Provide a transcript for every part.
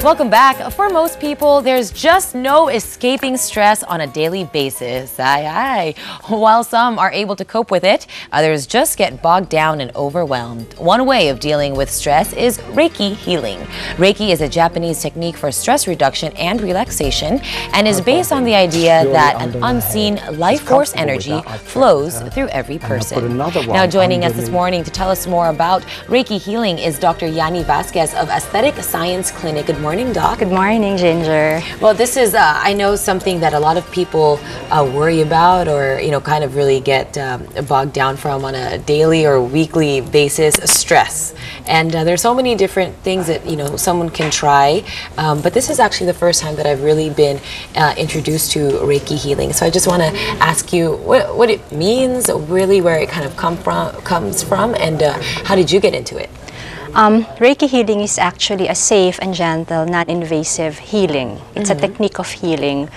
Welcome back. For most people, there's just no escaping stress on a daily basis. While some are able to cope with it, others just get bogged down and overwhelmed. One way of dealing with stress is Reiki healing. Reiki is a Japanese technique for stress reduction and relaxation and is based on the idea that an unseen life force energy flows through every person. Now joining us this morning to tell us more about Reiki healing is Dr. Yanni Vasquez of Aesthetic Science Clinic. Good morning, Doc. Good morning, Ginger. Well, this is, I know, something that a lot of people worry about or, kind of really get bogged down from on a daily or weekly basis, stress. And there's so many different things that, someone can try. But this is actually the first time that I've really been introduced to Reiki healing. So I just want to ask you what it means, really where it kind of comes from, and how did you get into it? Reiki healing is actually a safe and gentle, non-invasive healing. It's a technique of healing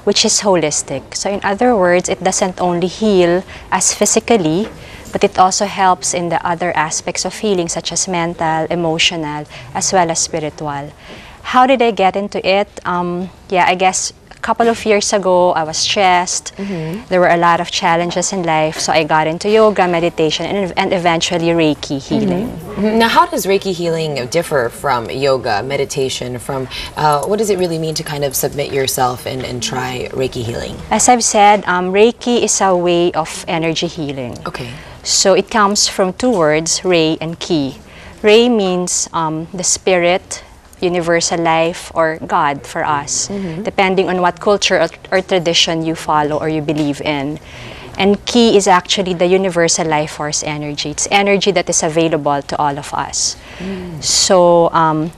which is holistic. So in other words, it doesn't only heal us physically, but it also helps in the other aspects of healing such as mental, emotional, as well as spiritual. How did I get into it? I guess a couple of years ago, I was stressed. There were a lot of challenges in life, so I got into yoga, meditation, and eventually Reiki healing. Now, how does Reiki healing differ from yoga, meditation, from what does it really mean to kind of submit yourself and try Reiki healing? As I've said, Reiki is a way of energy healing. Okay. So it comes from two words, Rei and Ki. Rei means the spirit, universal life, or God for us, depending on what culture or tradition you follow or you believe in. And Ki is actually the universal life force energy. It's energy that is available to all of us. So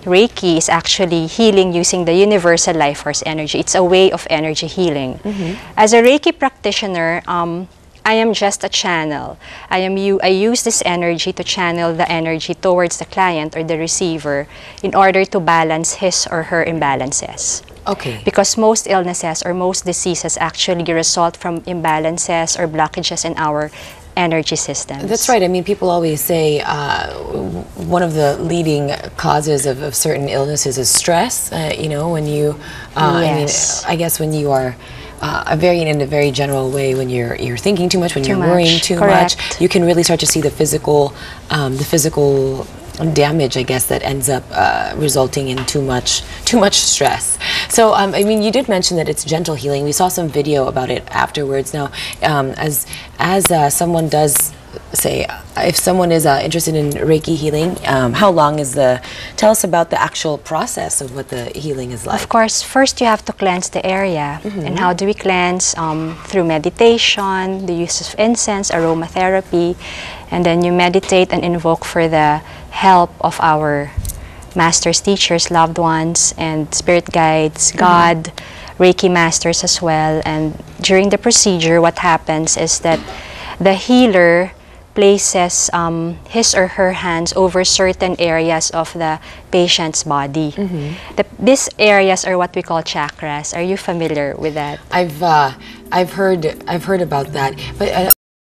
Reiki is actually healing using the universal life force energy. It's a way of energy healing. As a Reiki practitioner, I am just a channel. I use this energy to channel the energy towards the client or the receiver in order to balance his or her imbalances. Okay. Because most illnesses or most diseases actually result from imbalances or blockages in our energy systems. That's right. I mean, people always say one of the leading causes of certain illnesses is stress. When you, Yes. I guess when you are in a very general way, when you're thinking too much, when you're worrying too much, you can really start to see the physical damage, I guess, that ends up resulting in too much stress. So, I mean, you did mention that it's gentle healing. We saw some video about it afterwards. Now, as someone does say, if someone is interested in Reiki healing, how long is tell us about the actual process of what the healing is like. Of course, first you have to cleanse the area. And how do we cleanse? Through meditation, the use of incense, aromatherapy, and then you meditate and invoke for the help of our masters, teachers, loved ones, and spirit guides, God, Reiki masters as well. And during the procedure, what happens is that the healer places his or her hands over certain areas of the patient's body. These areas are what we call chakras. Are you familiar with that? I've heard about that, but